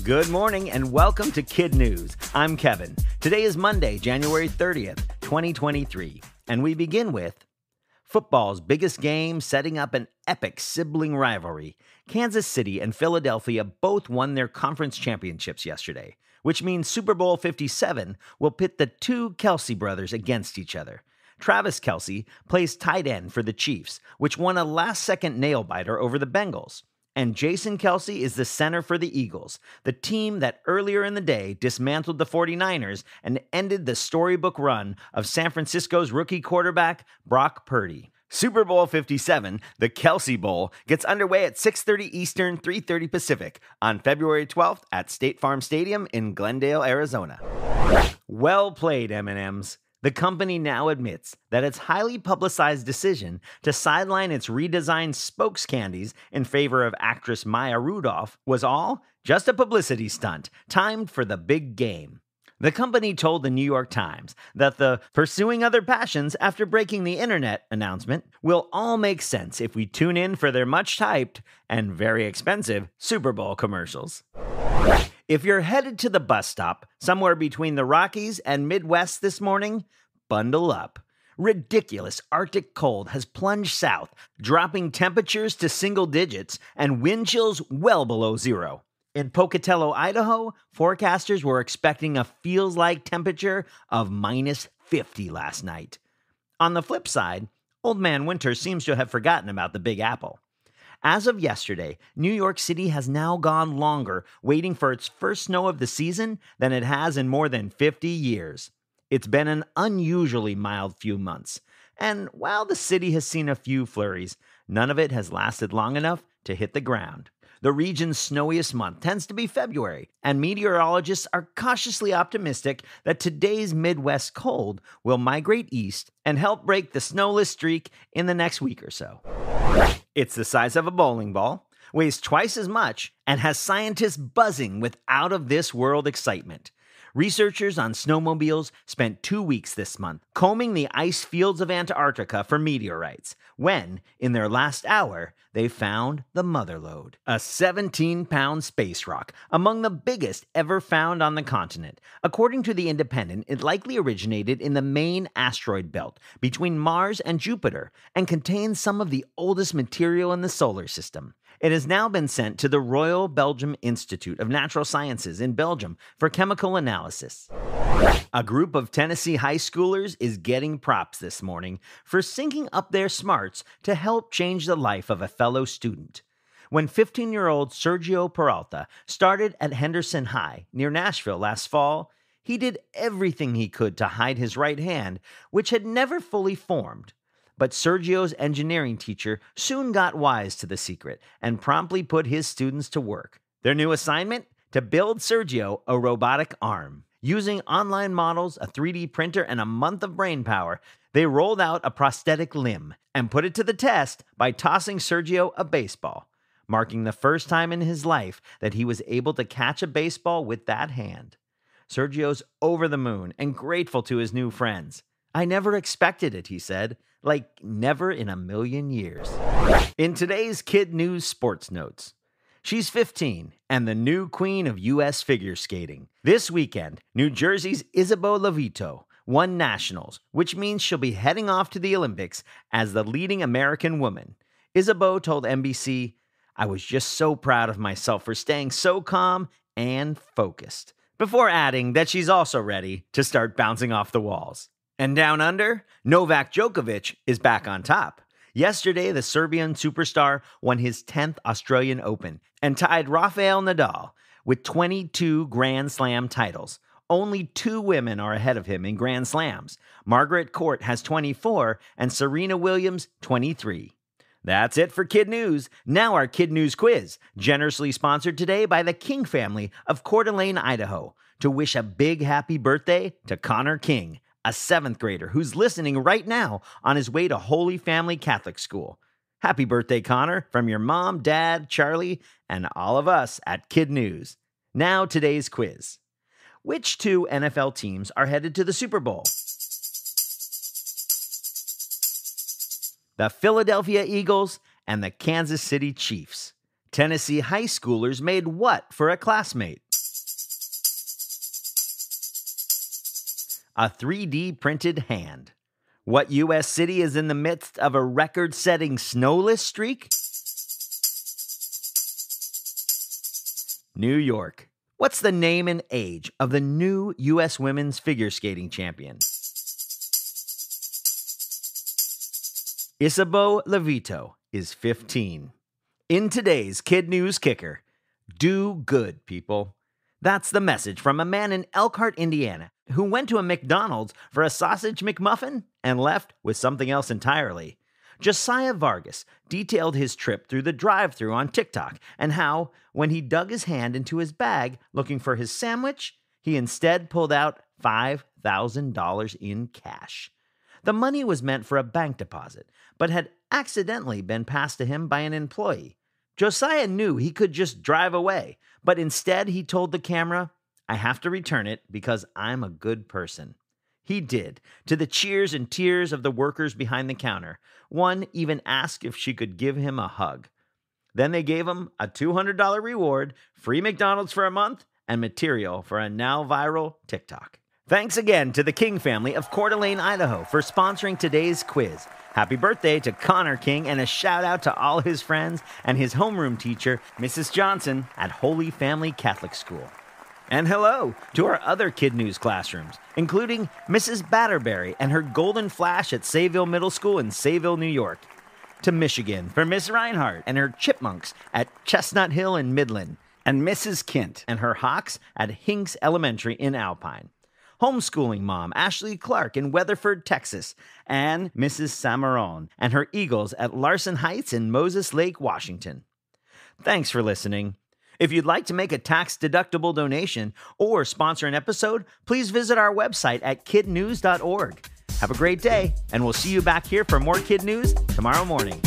Good morning and welcome to KidNuz. I'm Kevin. Today is Monday, January 30th, 2023, and we begin with football's biggest game setting up an epic sibling rivalry. Kansas City and Philadelphia both won their conference championships yesterday, which means Super Bowl 57 will pit the two Kelce brothers against each other. Travis Kelce plays tight end for the Chiefs, which won a last-second nail-biter over the Bengals. And Jason Kelce is the center for the Eagles, the team that earlier in the day dismantled the 49ers and ended the storybook run of San Francisco's rookie quarterback, Brock Purdy. Super Bowl 57, the Kelce Bowl, gets underway at 6:30 Eastern, 3:30 Pacific on February 12th at State Farm Stadium in Glendale, Arizona. Well played, M&Ms. The company now admits that its highly publicized decision to sideline its redesigned Spokes candies in favor of actress Maya Rudolph was all just a publicity stunt timed for the big game. The company told the New York Times that the pursuing other passions after breaking the internet announcement will all make sense if we tune in for their much-hyped and very expensive Super Bowl commercials. If you're headed to the bus stop somewhere between the Rockies and Midwest this morning, bundle up. Ridiculous Arctic cold has plunged south, dropping temperatures to single digits and wind chills well below zero. In Pocatello, Idaho, forecasters were expecting a feels-like temperature of minus 50 last night. On the flip side, Old Man Winter seems to have forgotten about the Big Apple. As of yesterday, New York City has now gone longer waiting for its first snow of the season than it has in more than 50 years. It's been an unusually mild few months, and while the city has seen a few flurries, none of it has lasted long enough to hit the ground. The region's snowiest month tends to be February, and meteorologists are cautiously optimistic that today's Midwest cold will migrate east and help break the snowless streak in the next week or so. It's the size of a bowling ball, weighs twice as much, and has scientists buzzing with out-of-this-world excitement. Researchers on snowmobiles spent 2 weeks this month combing the ice fields of Antarctica for meteorites, when, in their last hour, they found the Mother Lode, a 17-pound space rock, among the biggest ever found on the continent. According to The Independent, it likely originated in the main asteroid belt between Mars and Jupiter and contains some of the oldest material in the solar system. It has now been sent to the Royal Belgium Institute of Natural Sciences in Belgium for chemical analysis. A group of Tennessee high schoolers is getting props this morning for syncing up their smarts to help change the life of a fellow student. When 15-year-old Sergio Peralta started at Henderson High near Nashville last fall, he did everything he could to hide his right hand, which had never fully formed. But Sergio's engineering teacher soon got wise to the secret and promptly put his students to work. Their new assignment? To build Sergio a robotic arm. Using online models, a 3D printer, and a month of brainpower, they rolled out a prosthetic limb and put it to the test by tossing Sergio a baseball, marking the first time in his life that he was able to catch a baseball with that hand. Sergio's over the moon and grateful to his new friends. "I never expected it," he said. Like never in a million years. In today's KidNuz Sports Notes, she's 15 and the new queen of U.S. figure skating. This weekend, New Jersey's Isabeau Levito won nationals, which means she'll be heading off to the Olympics as the leading American woman. Isabeau told NBC, "I was just so proud of myself for staying so calm and focused," before adding that she's also ready to start bouncing off the walls. And down under, Novak Djokovic is back on top. Yesterday, the Serbian superstar won his 10th Australian Open and tied Rafael Nadal with 22 Grand Slam titles. Only 2 women are ahead of him in Grand Slams. Margaret Court has 24 and Serena Williams 23. That's it for KidNuz. Now our KidNuz quiz, generously sponsored today by the King family of Coeur d'Alene, Idaho, to wish a big happy birthday to Connor King, a 7th grader who's listening right now on his way to Holy Family Catholic School. Happy birthday, Connor, from your mom, dad, Charlie, and all of us at KidNuz. Now today's quiz. Which 2 NFL teams are headed to the Super Bowl? The Philadelphia Eagles and the Kansas City Chiefs. Tennessee high schoolers made what for a classmate? A 3D printed hand. What U.S. city is in the midst of a record-setting snowless streak? New York. What's the name and age of the new U.S. women's figure skating champion? Isabeau Levito is 15. In today's Kid News Kicker, do good, people. That's the message from a man in Elkhart, Indiana, who went to a McDonald's for a sausage McMuffin and left with something else entirely. Josiah Vargas detailed his trip through the drive-thru on TikTok and how, when he dug his hand into his bag looking for his sandwich, he instead pulled out $5,000 in cash. The money was meant for a bank deposit, but had accidentally been passed to him by an employee. Josiah knew he could just drive away, but instead he told the camera, "I have to return it because I'm a good person." He did, to the cheers and tears of the workers behind the counter. One even asked if she could give him a hug. Then they gave him a $200 reward, free McDonald's for a month, and material for a now viral TikTok. Thanks again to the King family of Coeur d'Alene, Idaho, for sponsoring today's quiz. Happy birthday to Connor King, and a shout out to all his friends and his homeroom teacher, Mrs. Johnson, at Holy Family Catholic School. And hello to our other Kid News classrooms, including Mrs. Batterberry and her Golden Flash at Sayville Middle School in Sayville, New York. To Michigan for Miss Reinhardt and her Chipmunks at Chestnut Hill in Midland. And Mrs. Kint and her Hawks at Hinks Elementary in Alpine. Homeschooling mom Ashley Clark in Weatherford, Texas. And Mrs. Samaron and her Eagles at Larson Heights in Moses Lake, Washington. Thanks for listening. If you'd like to make a tax-deductible donation or sponsor an episode, please visit our website at kidnews.org. Have a great day, and we'll see you back here for more Kid News tomorrow morning.